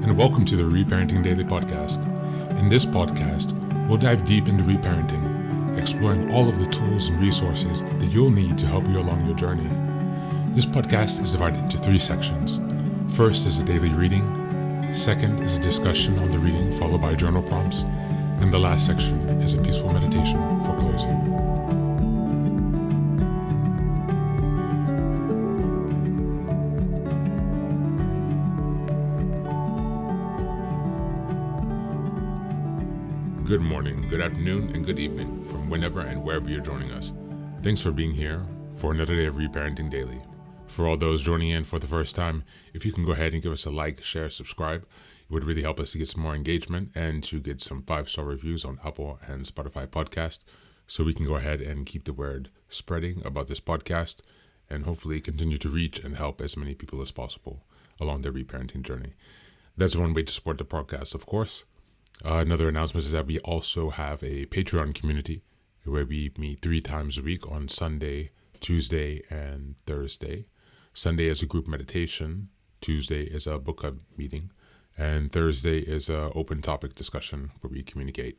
and welcome to the Reparenting Daily podcast. In this podcast, we'll dive deep into reparenting, exploring all of the tools and resources that you'll need to help you along your journey. This podcast is divided into 3 sections. First is a daily reading, second is a discussion on the reading followed by journal prompts, and the last section is a peaceful meditation for closing. Good morning, good afternoon, and good evening from whenever and wherever you're joining us. Thanks for being here for another day of Reparenting Daily. For all those joining in for the first time, if you can go ahead and give us a like, share, subscribe, it would really help us to get some more engagement and to get some 5-star reviews on Apple and Spotify podcast, so we can go ahead and keep the word spreading about this podcast and hopefully continue to reach and help as many people as possible along their reparenting journey. That's one way to support the podcast, of course. Another announcement is that we also have a Patreon community where we meet 3 times a week on Sunday, Tuesday, and Thursday. Sunday is a group meditation, Tuesday is a book club meeting, and Thursday is an open topic discussion where we communicate.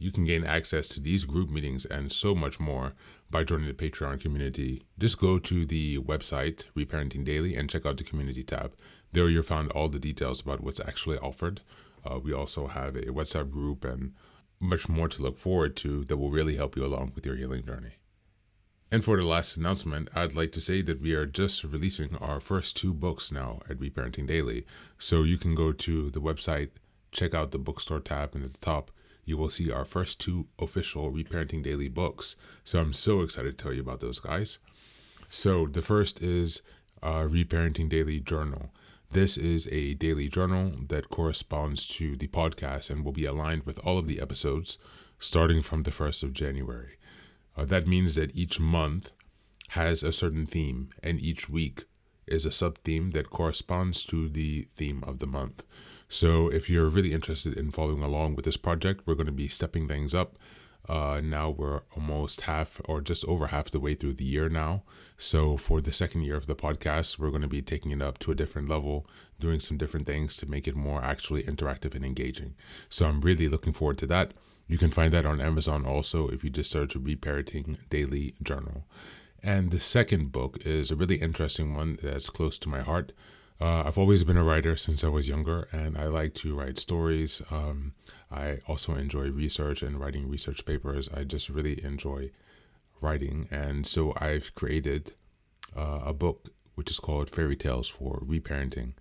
You can gain access to these group meetings and so much more by joining the Patreon community. Just go to the website, Reparenting Daily, and check out the community tab. There you'll find all the details about what's actually offered. We also have a WhatsApp group and much more to look forward to that will really help you along with your healing journey. And for the last announcement, I'd like to say that we are just releasing our first 2 books now at Reparenting Daily. So you can go to the website, check out the bookstore tab, and at the top, you will see our first 2 official Reparenting Daily books. So I'm so excited to tell you about those, guys. So the first is Reparenting Daily Journal. This is a daily journal that corresponds to the podcast and will be aligned with all of the episodes starting from the 1st of January. That means that each month has a certain theme, and each week is a sub-theme that corresponds to the theme of the month. So if you're really interested in following along with this project, we're going to be stepping things up. Now we're almost half or just over half the way through the year now. So for the second year of the podcast, we're going to be taking it up to a different level, doing some different things to make it more actually interactive and engaging. So I'm really looking forward to that. You can find that on Amazon also if you just search Reparenting Daily Journal. And the second book is a really interesting one that's close to my heart. I've always been a writer since I was younger, and I like to write stories. I also enjoy research and writing research papers. I just really enjoy writing, and so I've created a book which is called Fairy Tales for Reparenting.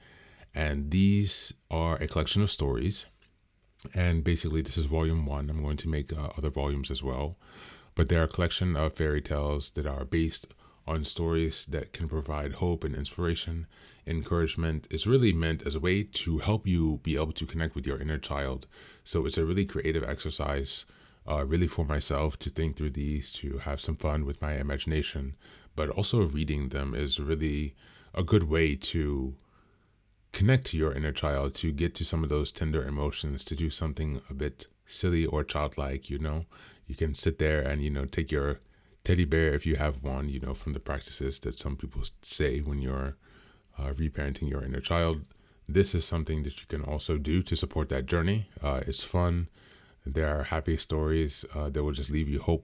And these are a collection of stories, and basically this is volume 1. I'm going to make other volumes as well, but they're a collection of fairy tales that are based on stories that can provide hope and inspiration, encouragement. It's really meant as a way to help you be able to connect with your inner child. So it's a really creative exercise, really for myself to think through these, to have some fun with my imagination. But also reading them is really a good way to connect to your inner child, to get to some of those tender emotions, to do something a bit silly or childlike, You can sit there and, take your teddy bear, if you have one, from the practices that some people say when you're reparenting your inner child. This is something that you can also do to support that journey. It's fun. There are happy stories that will just leave you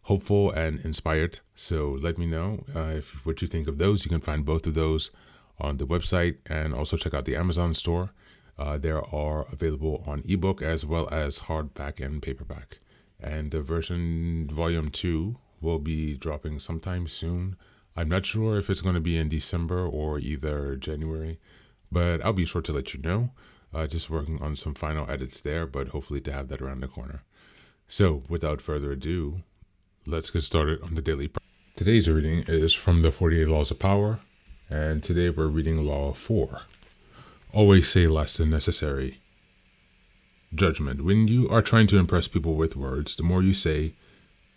hopeful and inspired. So let me know what you think of those. You can find both of those on the website, and also check out the Amazon store. They are available on ebook as well as hardback and paperback. And the version volume 2 will be dropping sometime soon. I'm not sure if it's going to be in December or either January, but I'll be sure to let you know. Just working on some final edits there, but hopefully to have that around the corner. So without further ado, let's get started on the daily. Today's reading is from the 48 Laws of Power, and today we're reading Law 4. Always say less than necessary. Judgment. When you are trying to impress people with words, the more you say,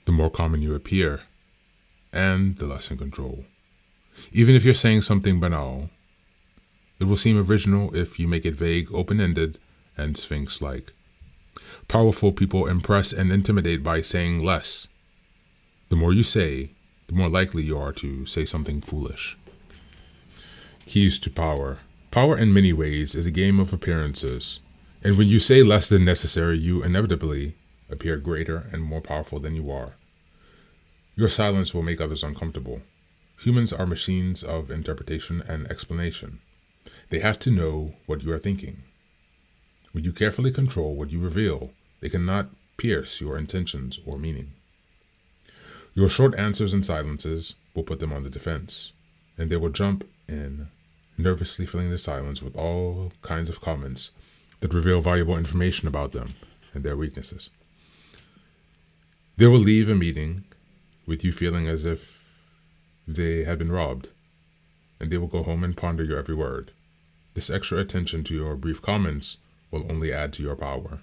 the more common you appear, and the less in control. Even if you're saying something banal, it will seem original if you make it vague, open-ended, and sphinx-like. Powerful people impress and intimidate by saying less. The more you say, the more likely you are to say something foolish. Keys to power. Power in many ways is a game of appearances, and when you say less than necessary, you inevitably appear greater and more powerful than you are. Your silence will make others uncomfortable. Humans are machines of interpretation and explanation. They have to know what you are thinking. When you carefully control what you reveal, they cannot pierce your intentions or meaning. Your short answers and silences will put them on the defense, and they will jump in, nervously filling the silence with all kinds of comments that reveal valuable information about them and their weaknesses. They will leave a meeting with you feeling as if they had been robbed, and they will go home and ponder your every word. This extra attention to your brief comments will only add to your power.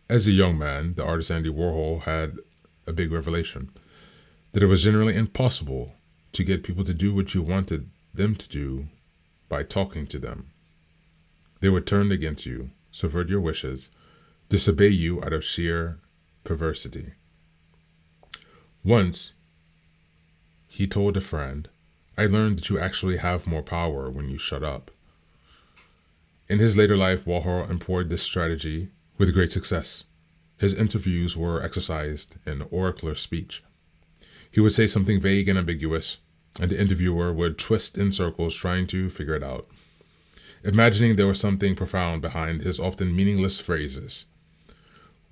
As a young man, the artist Andy Warhol had a big revelation, that it was generally impossible to get people to do what you wanted them to do by talking to them. They would turn against you, subvert your wishes, disobey you out of sheer perversity. Once, he told a friend, "I learned that you actually have more power when you shut up." In his later life, Warhol employed this strategy with great success. His interviews were exercised in oracular speech. He would say something vague and ambiguous, and the interviewer would twist in circles trying to figure it out, imagining there was something profound behind his often meaningless phrases.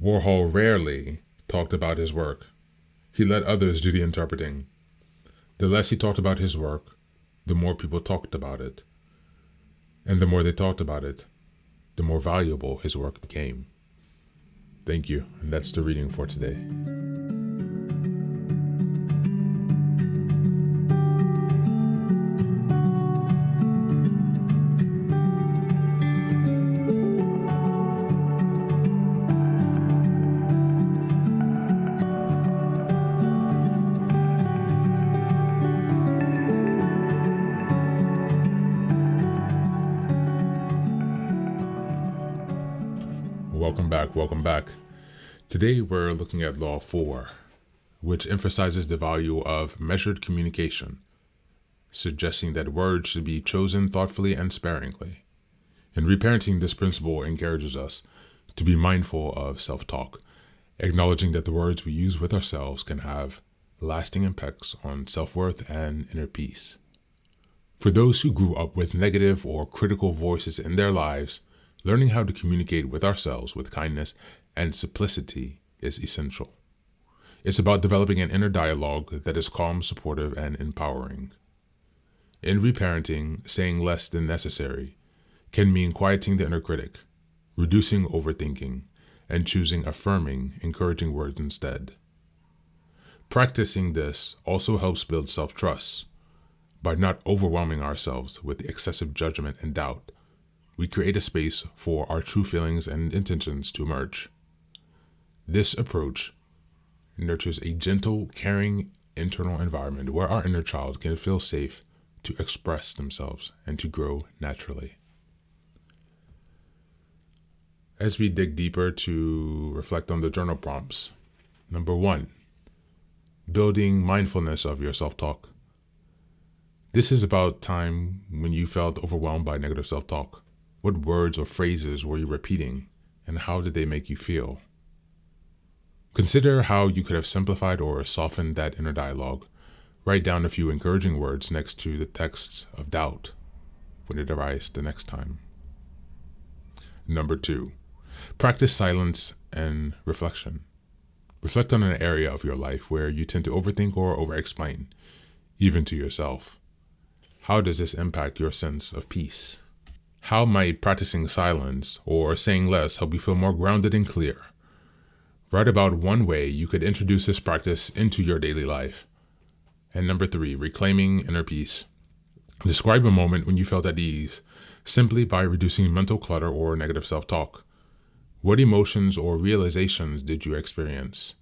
Warhol rarely talked about his work. He let others do the interpreting. The less he talked about his work, the more people talked about it. And the more they talked about it, the more valuable his work became. Thank you, and that's the reading for today. Welcome back. Today we're looking at Law 4, which emphasizes the value of measured communication, suggesting that words should be chosen thoughtfully and sparingly. In reparenting, this principle encourages us to be mindful of self-talk, acknowledging that the words we use with ourselves can have lasting impacts on self-worth and inner peace. For those who grew up with negative or critical voices in their lives, learning how to communicate with ourselves with kindness and simplicity is essential. It's about developing an inner dialogue that is calm, supportive, and empowering. In reparenting, saying less than necessary can mean quieting the inner critic, reducing overthinking, and choosing affirming, encouraging words instead. Practicing this also helps build self-trust. By not overwhelming ourselves with excessive judgment and doubt, we create a space for our true feelings and intentions to emerge. This approach nurtures a gentle, caring internal environment where our inner child can feel safe to express themselves and to grow naturally. As we dig deeper to reflect on the journal prompts, number 1, building mindfulness of your self-talk. This is about time when you felt overwhelmed by negative self-talk. What words or phrases were you repeating, and how did they make you feel? Consider how you could have simplified or softened that inner dialogue. Write down a few encouraging words next to the texts of doubt when it arises the next time. Number 2, practice silence and reflection. Reflect on an area of your life where you tend to overthink or over-explain, even to yourself. How does this impact your sense of peace? How might practicing silence or saying less help you feel more grounded and clear? Write about one way you could introduce this practice into your daily life. And number 3, reclaiming inner peace. Describe a moment when you felt at ease, simply by reducing mental clutter or negative self-talk. What emotions or realizations did you experience?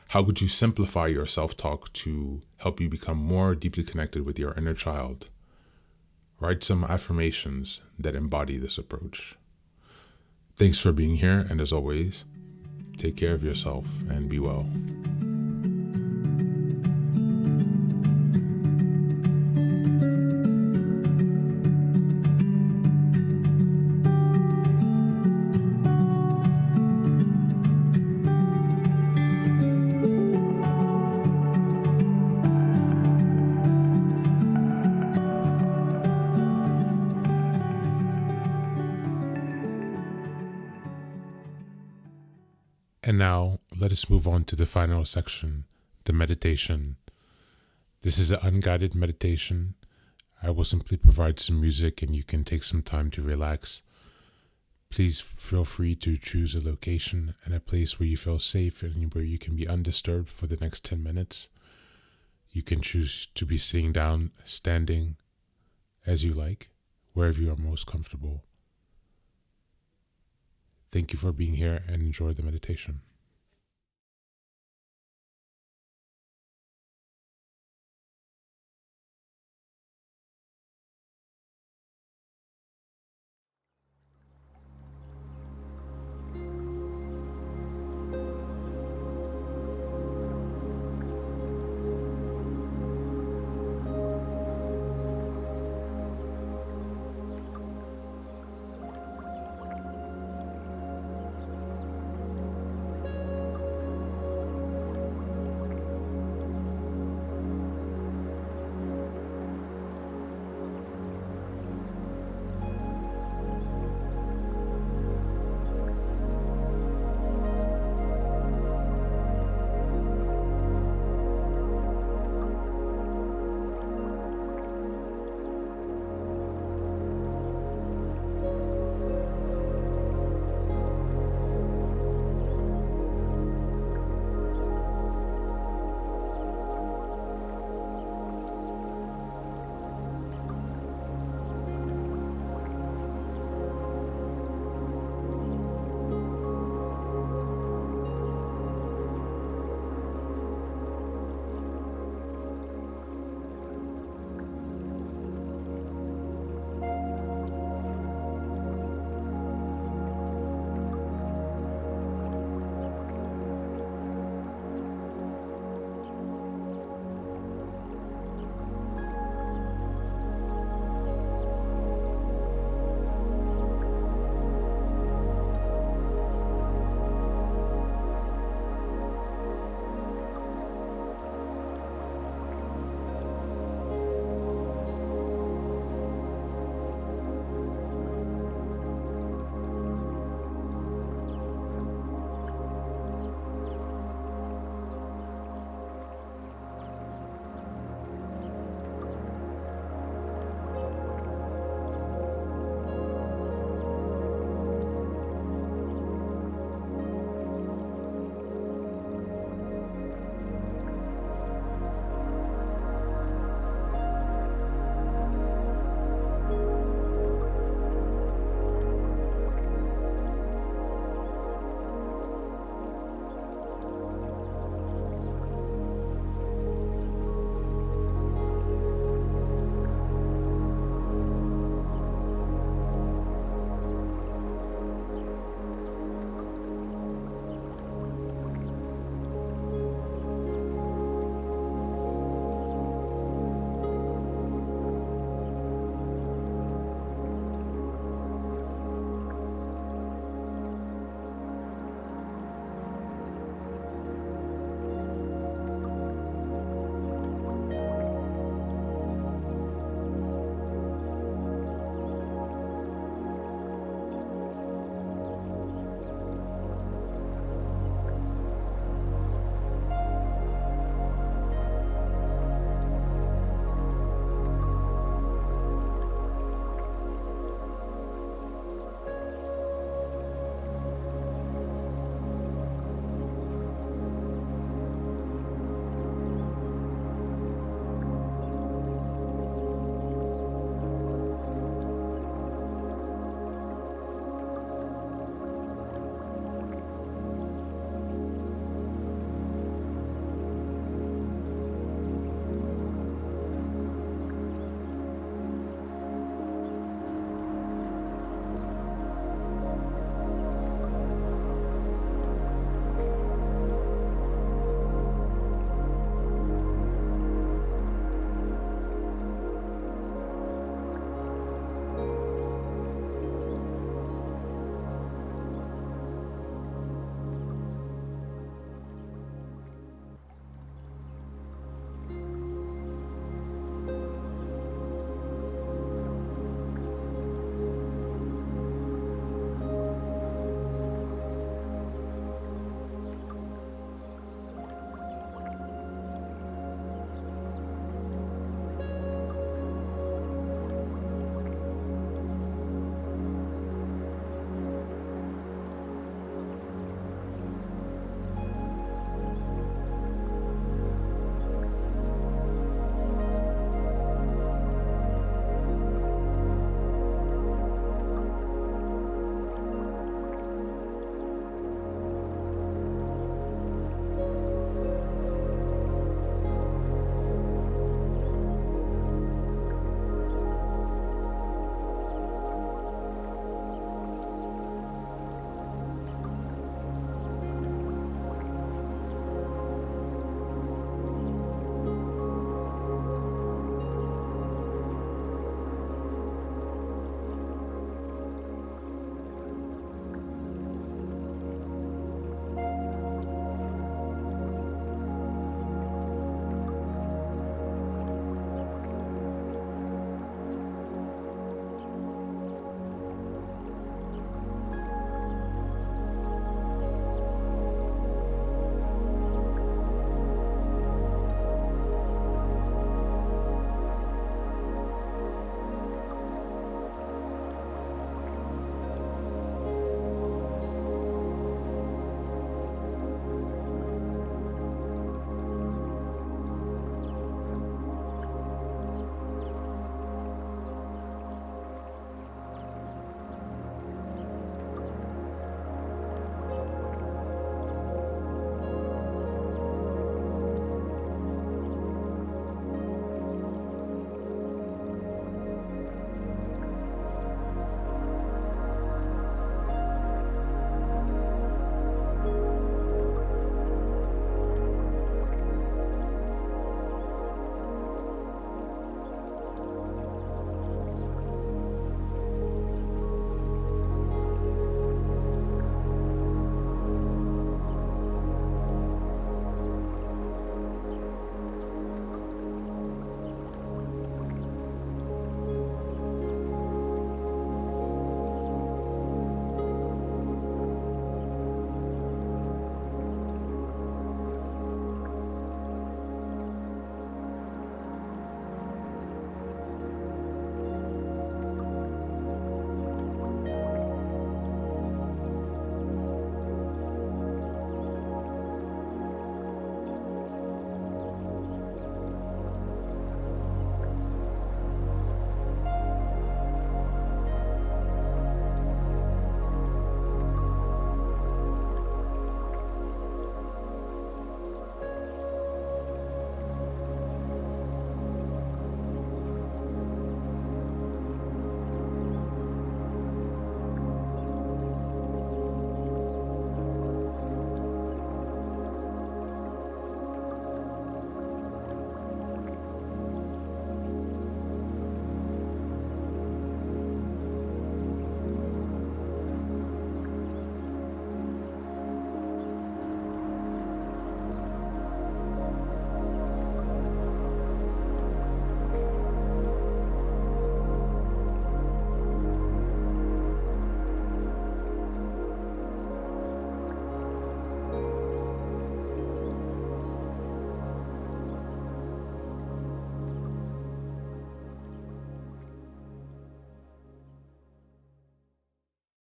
How could you simplify your self-talk to help you become more deeply connected with your inner child? Write some affirmations that embody this approach. Thanks for being here, and as always, take care of yourself and be well. And now let us move on to the final section, the meditation. This is an unguided meditation. I will simply provide some music and you can take some time to relax. Please feel free to choose a location and a place where you feel safe and where you can be undisturbed for the next 10 minutes. You can choose to be sitting down, standing, as you like, wherever you are most comfortable. Thank you for being here and enjoy the meditation.